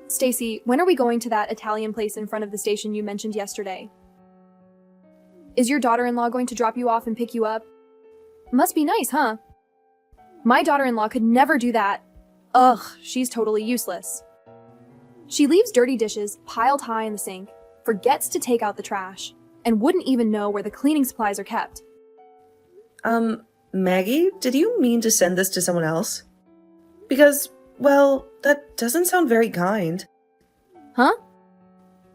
Stacy, when are we going to that Italian place in front of the station you mentioned yesterday? Is your daughter-in-law going to drop you off and pick you up? Must be nice, huh? My daughter-in-law could never do that. Ugh, she's totally useless. She leaves dirty dishes piled high in the sink, forgets to take out the trash, and wouldn't even know where the cleaning supplies are kept. Maggie, did you mean to send this to someone else? Because, well, that doesn't sound very kind. Huh?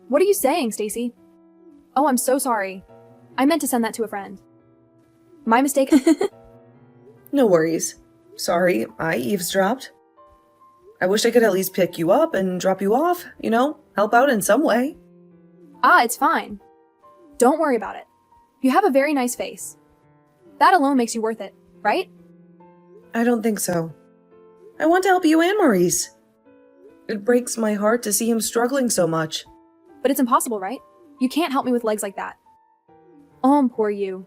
What are you saying, Stacy? Oh, I'm so sorry. I meant to send that to a friend. My mistake. No worries. Sorry, I eavesdropped. I wish I could at least pick you up and drop you off, help out in some way. It's fine. Don't worry about it. You have a very nice face. That alone makes you worth it, right? I don't think so. I want to help you and Maurice. It breaks my heart to see him struggling so much. But it's impossible, right? You can't help me with legs like that. Oh, poor you.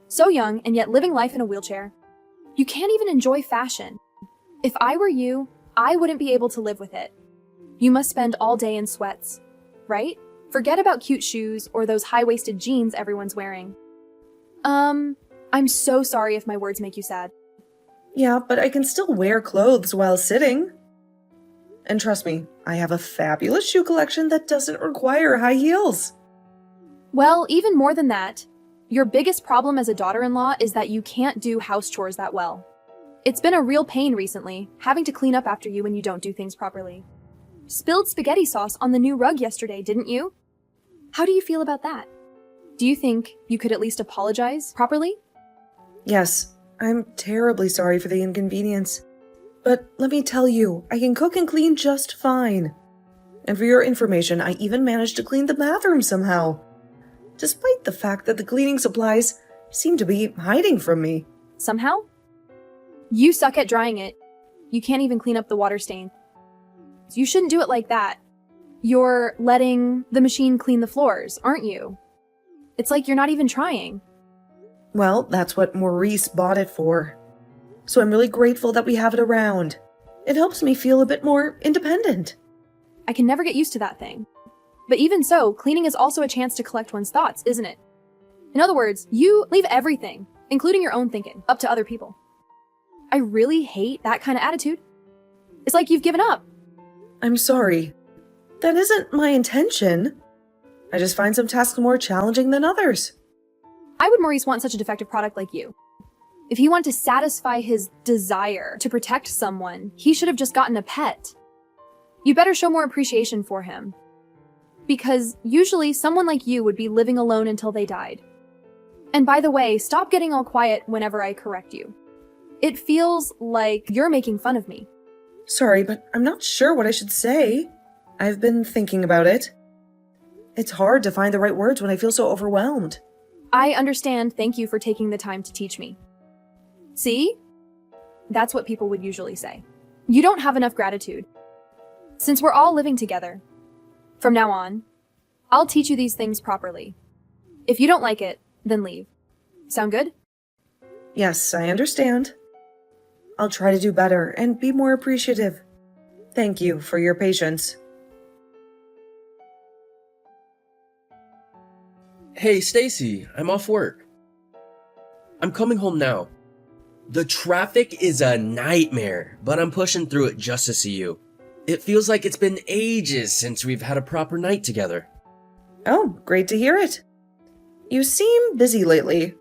So young and yet living life in a wheelchair. You can't even enjoy fashion. If I were you, I wouldn't be able to live with it. You must spend all day in sweats, right? Forget about cute shoes or those high-waisted jeans everyone's wearing. I'm so sorry if my words make you sad. Yeah, but I can still wear clothes while sitting. And trust me, I have a fabulous shoe collection that doesn't require high heels. Well, even more than that, your biggest problem as a daughter-in-law is that you can't do house chores that well. It's been a real pain recently, having to clean up after you when you don't do things properly. Spilled spaghetti sauce on the new rug yesterday, didn't you? How do you feel about that? Do you think you could at least apologize properly? Yes, I'm terribly sorry for the inconvenience. But let me tell you, I can cook and clean just fine. And for your information, I even managed to clean the bathroom somehow, despite the fact that the cleaning supplies seem to be hiding from me. Somehow? You suck at drying it. You can't even clean up the water stain. You shouldn't do it like that. You're letting the machine clean the floors, aren't you? It's like you're not even trying. Well, that's what Maurice bought it for. So I'm really grateful that we have it around. It helps me feel a bit more independent. I can never get used to that thing. But even so, cleaning is also a chance to collect one's thoughts, isn't it? In other words, you leave everything, including your own thinking, up to other people. I really hate that kind of attitude. It's like you've given up. I'm sorry. That isn't my intention. I just find some tasks more challenging than others. Why would Maurice want such a defective product like you? If he wanted to satisfy his desire to protect someone, he should have just gotten a pet. You better show more appreciation for him. Because usually someone like you would be living alone until they died. And by the way, stop getting all quiet whenever I correct you. It feels like you're making fun of me. Sorry, but I'm not sure what I should say. I've been thinking about it. It's hard to find the right words when I feel so overwhelmed. I understand. Thank you for taking the time to teach me. See? That's what people would usually say. You don't have enough gratitude. Since we're all living together, from now on, I'll teach you these things properly. If you don't like it, then leave. Sound good? Yes, I understand. I'll try to do better and be more appreciative. Thank you for your patience. Hey, Stacy, I'm off work. I'm coming home now. The traffic is a nightmare, but I'm pushing through it just to see you. It feels like it's been ages since we've had a proper night together. Oh, great to hear it. You seem busy lately.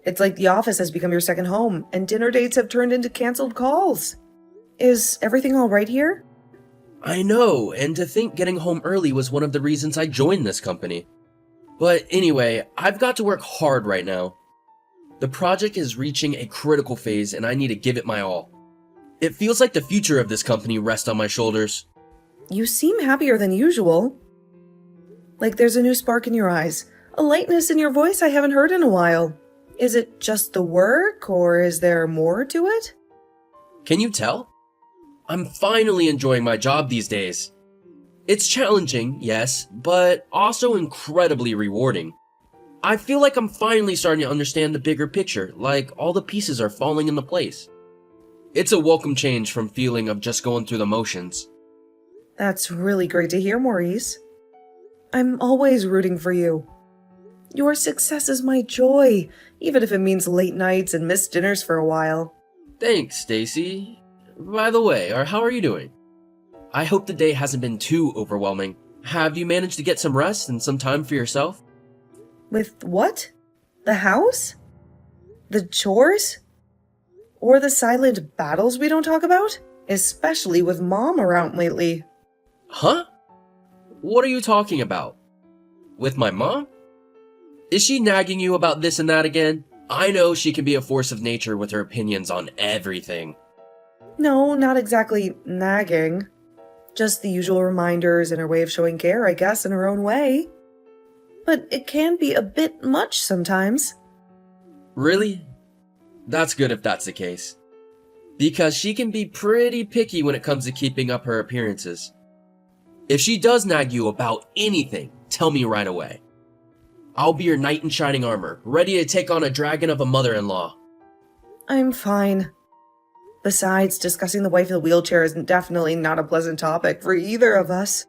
It's like the office has become your second home, and dinner dates have turned into canceled calls. Is everything all right here? I know, and to think getting home early was one of the reasons I joined this company. But anyway, I've got to work hard right now. The project is reaching a critical phase and I need to give it my all. It feels like the future of this company rests on my shoulders. You seem happier than usual. Like there's a new spark in your eyes, a lightness in your voice I haven't heard in a while. Is it just the work, or is there more to it? Can you tell? I'm finally enjoying my job these days. It's challenging, yes, but also incredibly rewarding. I feel like I'm finally starting to understand the bigger picture, like all the pieces are falling into place. It's a welcome change from feeling of just going through the motions. That's really great to hear, Maurice. I'm always rooting for you. Your success is my joy, even if it means late nights and missed dinners for a while. Thanks, Stacy. By the way, how are you doing? I hope the day hasn't been too overwhelming. Have you managed to get some rest and some time for yourself? With what? The house? The chores? Or the silent battles we don't talk about? Especially with Mom around lately. Huh? What are you talking about? With my mom? Is she nagging you about this and that again? I know she can be a force of nature with her opinions on everything. No, not exactly nagging. Just the usual reminders and her way of showing care, I guess, in her own way. But it can be a bit much sometimes. Really? That's good if that's the case. Because she can be pretty picky when it comes to keeping up her appearances. If she does nag you about anything, tell me right away. I'll be your knight in shining armor, ready to take on a dragon of a mother-in-law. I'm fine. Besides, discussing the wife in the wheelchair is definitely not a pleasant topic for either of us.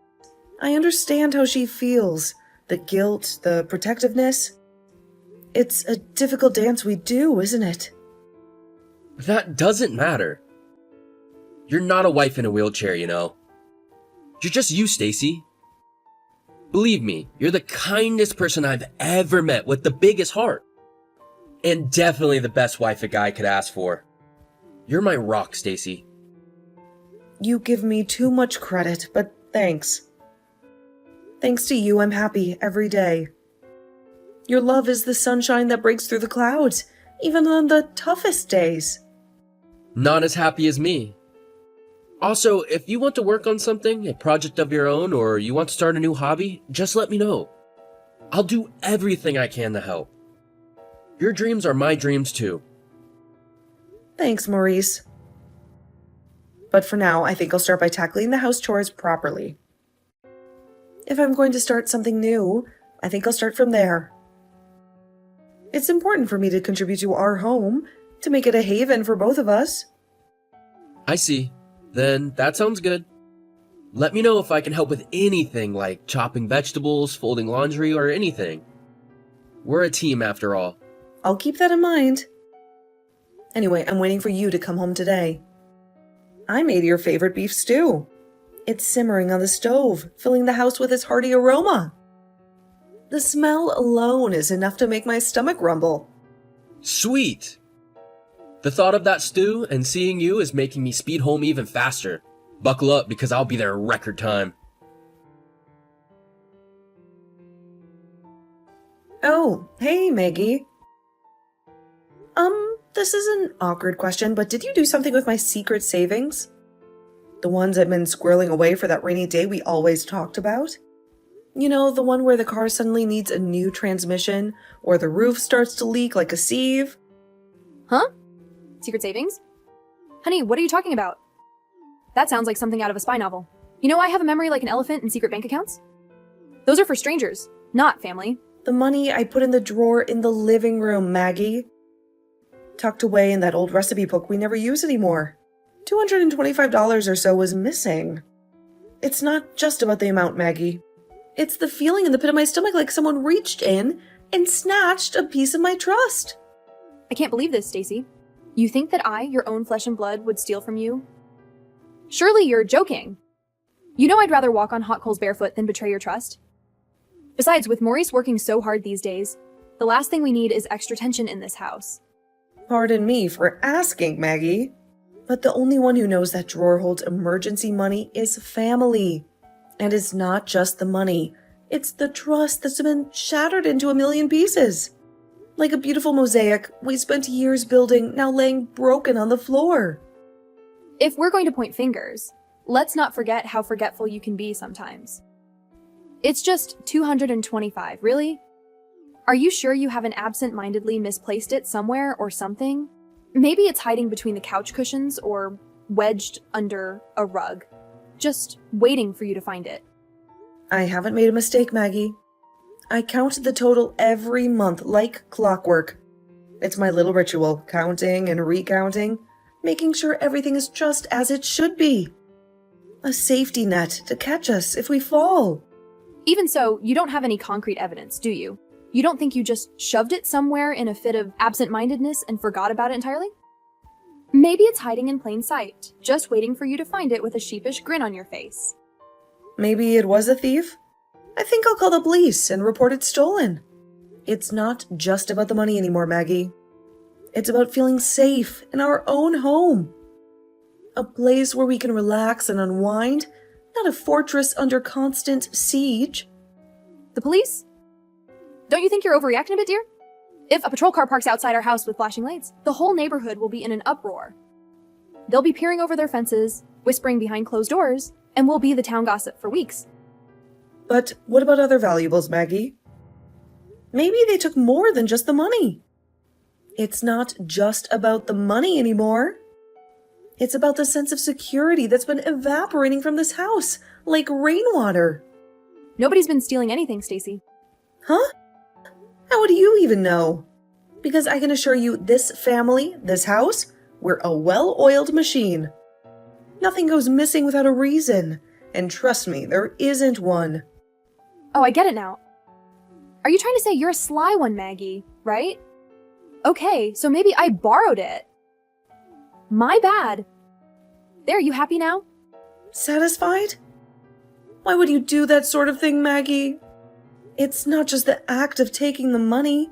I understand how she feels. The guilt, the protectiveness. It's a difficult dance we do, isn't it? That doesn't matter. You're not a wife in a wheelchair, you know. You're just you, Stacy. Believe me, you're the kindest person I've ever met with the biggest heart. And definitely the best wife a guy could ask for. You're my rock, Stacy. You give me too much credit, but thanks. Thanks to you, I'm happy every day. Your love is the sunshine that breaks through the clouds, even on the toughest days. Not as happy as me. Also, if you want to work on something, a project of your own, or you want to start a new hobby, just let me know. I'll do everything I can to help. Your dreams are my dreams too. Thanks, Maurice. But for now, I think I'll start by tackling the house chores properly. If I'm going to start something new, I think I'll start from there. It's important for me to contribute to our home, to make it a haven for both of us. I see. Then that sounds good. Let me know if I can help with anything like chopping vegetables, folding laundry, or anything. We're a team after all. I'll keep that in mind. Anyway, I'm waiting for you to come home today. I made your favorite beef stew. It's simmering on the stove, filling the house with its hearty aroma. The smell alone is enough to make my stomach rumble. Sweet! The thought of that stew and seeing you is making me speed home even faster. Buckle up because I'll be there in record time. Oh, hey, Maggie. This is an awkward question, but did you do something with my secret savings? The ones I've been squirreling away for that rainy day we always talked about? You know, the one where the car suddenly needs a new transmission, or the roof starts to leak like a sieve? Huh? Secret savings? Honey, what are you talking about? That sounds like something out of a spy novel. You know, I have a memory like an elephant and secret bank accounts. Those are for strangers, not family. The money I put in the drawer in the living room, Maggie. Tucked away in that old recipe book we never use anymore. $225 or so was missing. It's not just about the amount, Maggie. It's the feeling in the pit of my stomach like someone reached in and snatched a piece of my trust. I can't believe this, Stacy. You think that I, your own flesh and blood, would steal from you? Surely you're joking. You know I'd rather walk on hot coals barefoot than betray your trust. Besides, with Maurice working so hard these days, the last thing we need is extra tension in this house. Pardon me for asking, Maggie. But the only one who knows that drawer holds emergency money is family. And it's not just the money. It's the trust that's been shattered into a million pieces. Like a beautiful mosaic we spent years building, now laying broken on the floor. If we're going to point fingers, let's not forget how forgetful you can be sometimes. It's just $225, really? Are you sure you haven't absent-mindedly misplaced it somewhere or something? Maybe it's hiding between the couch cushions or wedged under a rug, just waiting for you to find it. I haven't made a mistake, Maggie. I count the total every month like clockwork. It's my little ritual, counting and recounting, making sure everything is just as it should be. A safety net to catch us if we fall. Even so, you don't have any concrete evidence, do you? You don't think you just shoved it somewhere in a fit of absent-mindedness and forgot about it entirely? Maybe it's hiding in plain sight, just waiting for you to find it with a sheepish grin on your face. Maybe it was a thief? I think I'll call the police and report it stolen. It's not just about the money anymore, Maggie. It's about feeling safe in our own home. A place where we can relax and unwind, not a fortress under constant siege. The police? Don't you think you're overreacting a bit, dear? If a patrol car parks outside our house with flashing lights, the whole neighborhood will be in an uproar. They'll be peering over their fences, whispering behind closed doors, and we'll be the town gossip for weeks. But what about other valuables, Maggie? Maybe they took more than just the money. It's not just about the money anymore. It's about the sense of security that's been evaporating from this house, like rainwater. Nobody's been stealing anything, Stacy. Huh? How do you even know? Because I can assure you, this family, this house, we're a well-oiled machine. Nothing goes missing without a reason. And trust me, there isn't one. Oh, I get it now. Are you trying to say you're a sly one, Maggie, right? Okay, so maybe I borrowed it. My bad. There, you happy now? Satisfied? Why would you do that sort of thing, Maggie? It's not just the act of taking the money.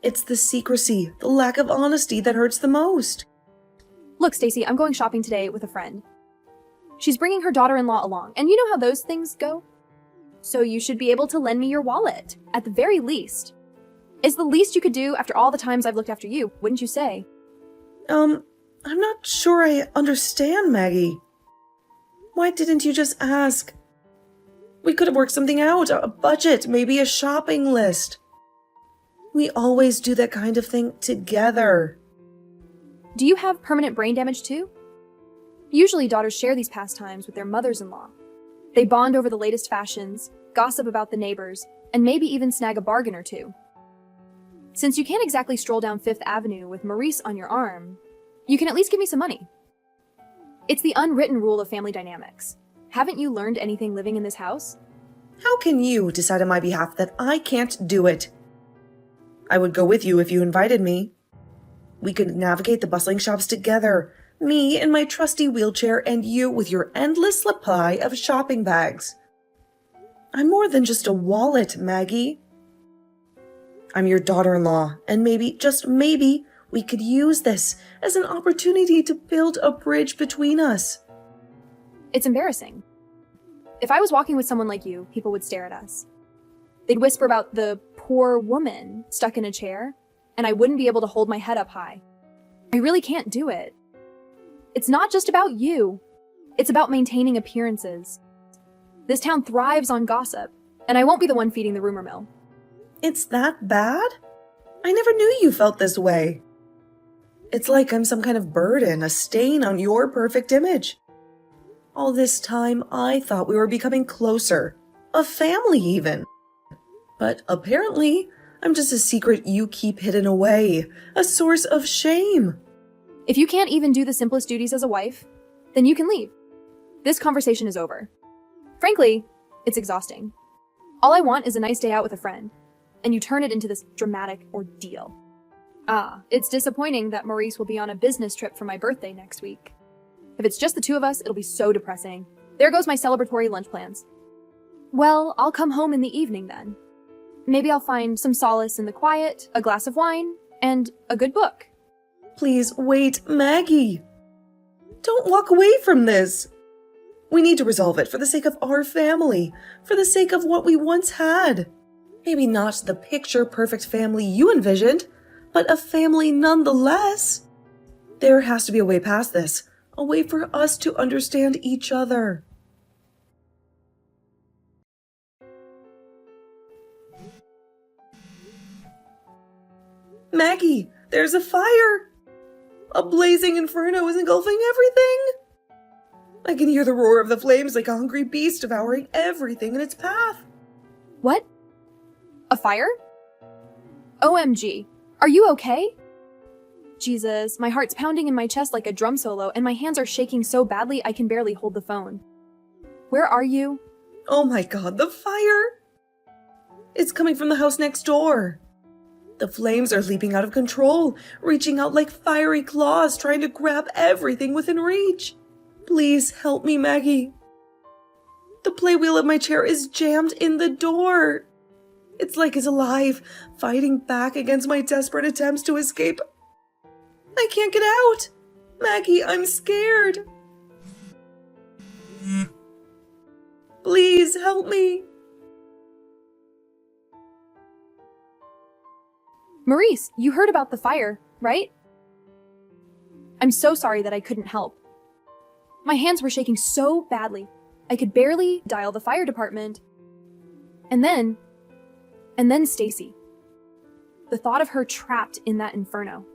It's the secrecy, the lack of honesty that hurts the most. Look, Stacy, I'm going shopping today with a friend. She's bringing her daughter-in-law along, and you know how those things go? So you should be able to lend me your wallet, at the very least. It's the least you could do after all the times I've looked after you, wouldn't you say? I'm not sure I understand, Maggie. Why didn't you just ask? We could have worked something out, a budget, maybe a shopping list. We always do that kind of thing together. Do you have permanent brain damage too? Usually daughters share these pastimes with their mothers-in-law. They bond over the latest fashions, gossip about the neighbors, and maybe even snag a bargain or two. Since you can't exactly stroll down Fifth Avenue with Maurice on your arm, you can at least give me some money. It's the unwritten rule of family dynamics. Haven't you learned anything living in this house? How can you decide on my behalf that I can't do it? I would go with you if you invited me. We could navigate the bustling shops together, me in my trusty wheelchair and you with your endless supply of shopping bags. I'm more than just a wallet, Maggie. I'm your daughter-in-law, and maybe, just maybe, we could use this as an opportunity to build a bridge between us. It's embarrassing. If I was walking with someone like you, people would stare at us. They'd whisper about the poor woman stuck in a chair, and I wouldn't be able to hold my head up high. I really can't do it. It's not just about you. It's about maintaining appearances. This town thrives on gossip, and I won't be the one feeding the rumor mill. It's that bad? I never knew you felt this way. It's like I'm some kind of burden, a stain on your perfect image. All this time, I thought we were becoming closer. A family, even. But apparently, I'm just a secret you keep hidden away. A source of shame. If you can't even do the simplest duties as a wife, then you can leave. This conversation is over. Frankly, it's exhausting. All I want is a nice day out with a friend, and you turn it into this dramatic ordeal. It's disappointing that Maurice will be on a business trip for my birthday next week. If it's just the two of us, it'll be so depressing. There goes my celebratory lunch plans. Well, I'll come home in the evening then. Maybe I'll find some solace in the quiet, a glass of wine, and a good book. Please wait, Maggie. Don't walk away from this. We need to resolve it for the sake of our family, for the sake of what we once had. Maybe not the picture-perfect family you envisioned, but a family nonetheless. There has to be a way past this, a way for us to understand each other. Maggie, there's a fire! A blazing inferno is engulfing everything! I can hear the roar of the flames like a hungry beast devouring everything in its path. What? A fire? OMG. Are you okay? Jesus, my heart's pounding in my chest like a drum solo, and my hands are shaking so badly I can barely hold the phone. Where are you? Oh my god, the fire! It's coming from the house next door. The flames are leaping out of control, reaching out like fiery claws, trying to grab everything within reach. Please help me, Maggie. The playwheel of my chair is jammed in the door. It's like it's alive, fighting back against my desperate attempts to escape. I can't get out. Maggie, I'm scared. Please help me. Maurice, you heard about the fire, right? I'm so sorry that I couldn't help. My hands were shaking so badly, I could barely dial the fire department. And then Stacy. The thought of her trapped in that inferno.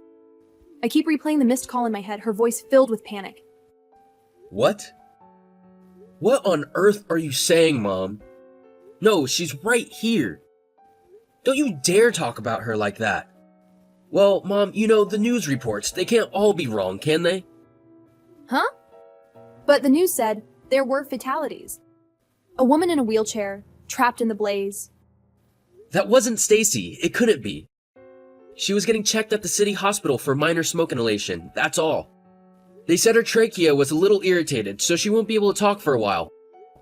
I keep replaying the missed call in my head, her voice filled with panic. What? What on earth are you saying, Mom? No, she's right here. Don't you dare talk about her like that. Well, Mom, you know, the news reports, they can't all be wrong, can they? Huh? But the news said there were fatalities. A woman in a wheelchair, trapped in the blaze. That wasn't Stacy. It couldn't be. She was getting checked at the city hospital for minor smoke inhalation, that's all. They said her trachea was a little irritated, so she won't be able to talk for a while.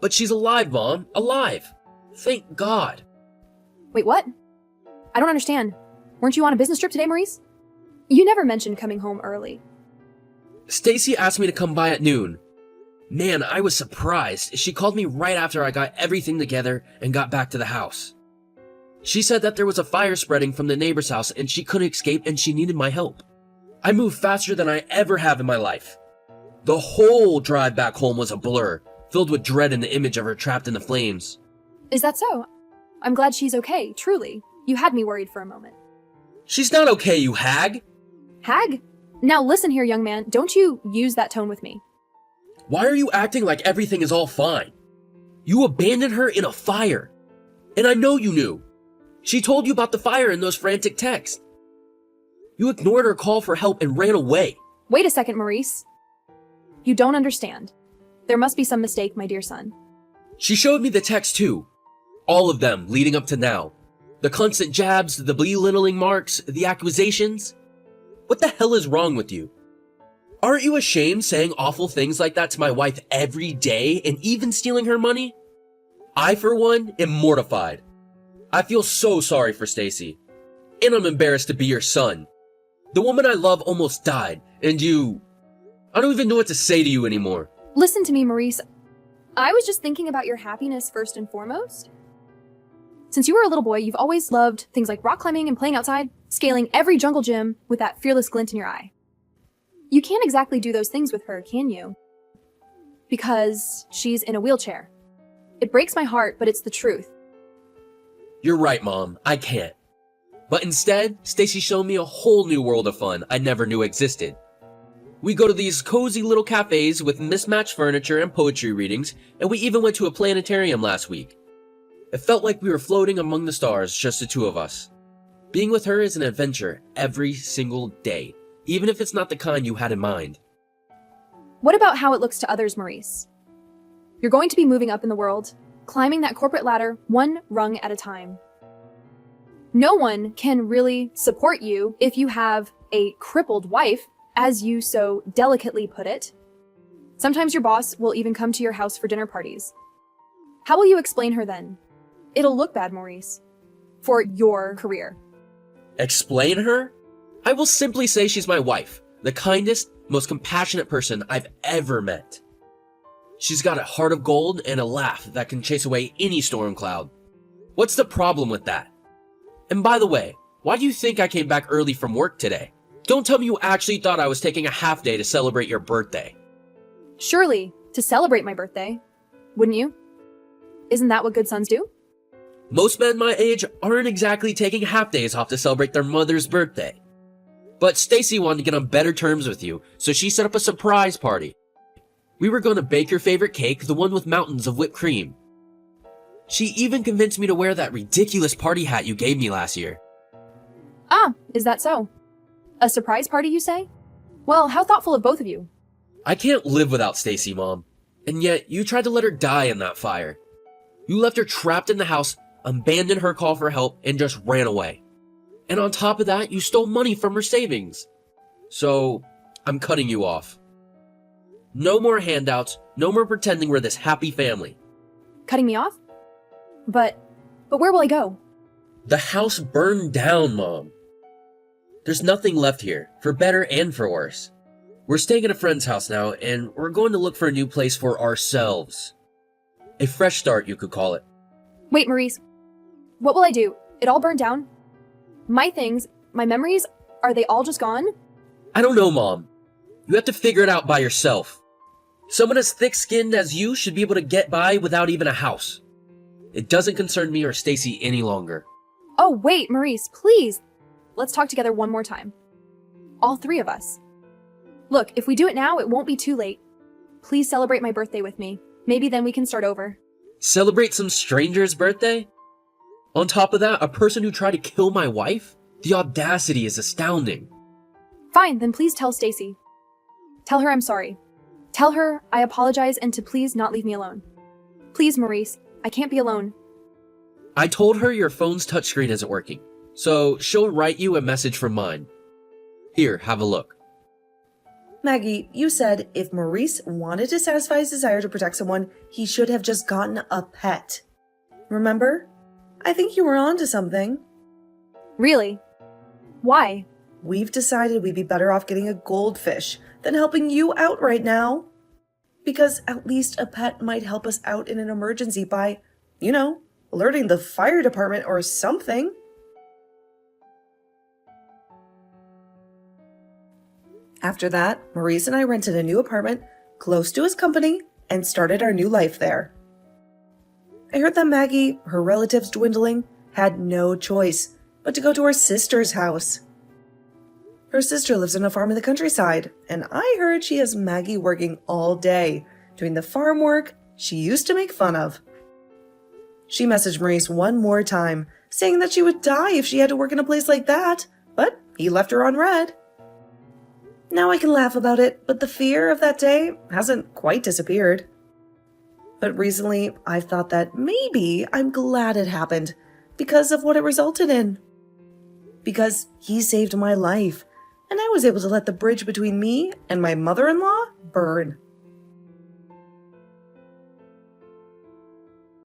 But she's alive, Mom. Alive. Thank God. Wait, what? I don't understand. Weren't you on a business trip today, Maurice? You never mentioned coming home early. Stacy asked me to come by at noon. Man, I was surprised. She called me right after I got everything together and got back to the house. She said that there was a fire spreading from the neighbor's house and she couldn't escape and she needed my help. I moved faster than I ever have in my life. The whole drive back home was a blur, filled with dread and the image of her trapped in the flames. Is that so? I'm glad she's okay, truly. You had me worried for a moment. She's not okay, you hag! Hag? Now listen here, young man. Don't you use that tone with me. Why are you acting like everything is all fine? You abandoned her in a fire. And I know you knew. She told you about the fire in those frantic texts. You ignored her call for help and ran away. Wait a second, Maurice. You don't understand. There must be some mistake, my dear son. She showed me the text too. All of them leading up to now. The constant jabs, the belittling marks, the accusations. What the hell is wrong with you? Aren't you ashamed saying awful things like that to my wife every day and even stealing her money? I, for one, am mortified. I feel so sorry for Stacy. And I'm embarrassed to be your son. The woman I love almost died, and I don't even know what to say to you anymore. Listen to me, Maurice. I was just thinking about your happiness first and foremost. Since you were a little boy, you've always loved things like rock climbing and playing outside, scaling every jungle gym with that fearless glint in your eye. You can't exactly do those things with her, can you? Because she's in a wheelchair. It breaks my heart, but it's the truth. You're right, Mom. I can't. But instead, Stacy showed me a whole new world of fun I never knew existed. We go to these cozy little cafes with mismatched furniture and poetry readings, and we even went to a planetarium last week. It felt like we were floating among the stars, just the two of us. Being with her is an adventure every single day, even if it's not the kind you had in mind. What about how it looks to others, Maurice? You're going to be moving up in the world, climbing that corporate ladder one rung at a time. No one can really support you if you have a crippled wife, as you so delicately put it. Sometimes your boss will even come to your house for dinner parties. How will you explain her then? It'll look bad, Maurice. For your career. Explain her? I will simply say she's my wife, the kindest, most compassionate person I've ever met. She's got a heart of gold and a laugh that can chase away any storm cloud. What's the problem with that? And by the way, why do you think I came back early from work today? Don't tell me you actually thought I was taking a half day to celebrate your birthday. Surely, to celebrate my birthday. Wouldn't you? Isn't that what good sons do? Most men my age aren't exactly taking half days off to celebrate their mother's birthday. But Stacy wanted to get on better terms with you, so she set up a surprise party. We were going to bake your favorite cake, the one with mountains of whipped cream. She even convinced me to wear that ridiculous party hat you gave me last year. Ah, is that so? A surprise party, you say? Well, how thoughtful of both of you. I can't live without Stacy, Mom. And yet, you tried to let her die in that fire. You left her trapped in the house, abandoned her call for help, and just ran away. And on top of that, you stole money from her savings. So, I'm cutting you off. No more handouts, no more pretending we're this happy family. Cutting me off? But where will I go? The house burned down, Mom. There's nothing left here, for better and for worse. We're staying at a friend's house now, and we're going to look for a new place for ourselves. A fresh start, you could call it. Wait, Maurice. What will I do? It all burned down? My things, my memories, are they all just gone? I don't know, Mom. You have to figure it out by yourself. Someone as thick-skinned as you should be able to get by without even a house. It doesn't concern me or Stacy any longer. Oh, wait, Maurice, please. Let's talk together one more time. All three of us. Look, if we do it now, it won't be too late. Please celebrate my birthday with me. Maybe then we can start over. Celebrate some stranger's birthday? On top of that, a person who tried to kill my wife? The audacity is astounding. Fine, then please tell Stacy. Tell her I'm sorry. Tell her I apologize and to please not leave me alone. Please, Maurice, I can't be alone. I told her your phone's touchscreen isn't working, so she'll write you a message from mine. Here, have a look. Maggie, you said if Maurice wanted to satisfy his desire to protect someone, he should have just gotten a pet. Remember? I think you were onto something. Really? Why? We've decided we'd be better off getting a goldfish than helping you out right now. Because at least a pet might help us out in an emergency by, alerting the fire department or something. After that, Maurice and I rented a new apartment close to his company and started our new life there. I heard that Maggie, her relatives dwindling, had no choice but to go to her sister's house. Her sister lives on a farm in the countryside, and I heard she has Maggie working all day, doing the farm work she used to make fun of. She messaged Maurice one more time, saying that she would die if she had to work in a place like that, but he left her on red. Now I can laugh about it, but the fear of that day hasn't quite disappeared. But recently, I've thought that maybe I'm glad it happened because of what it resulted in. Because he saved my life, and I was able to let the bridge between me and my mother-in-law burn.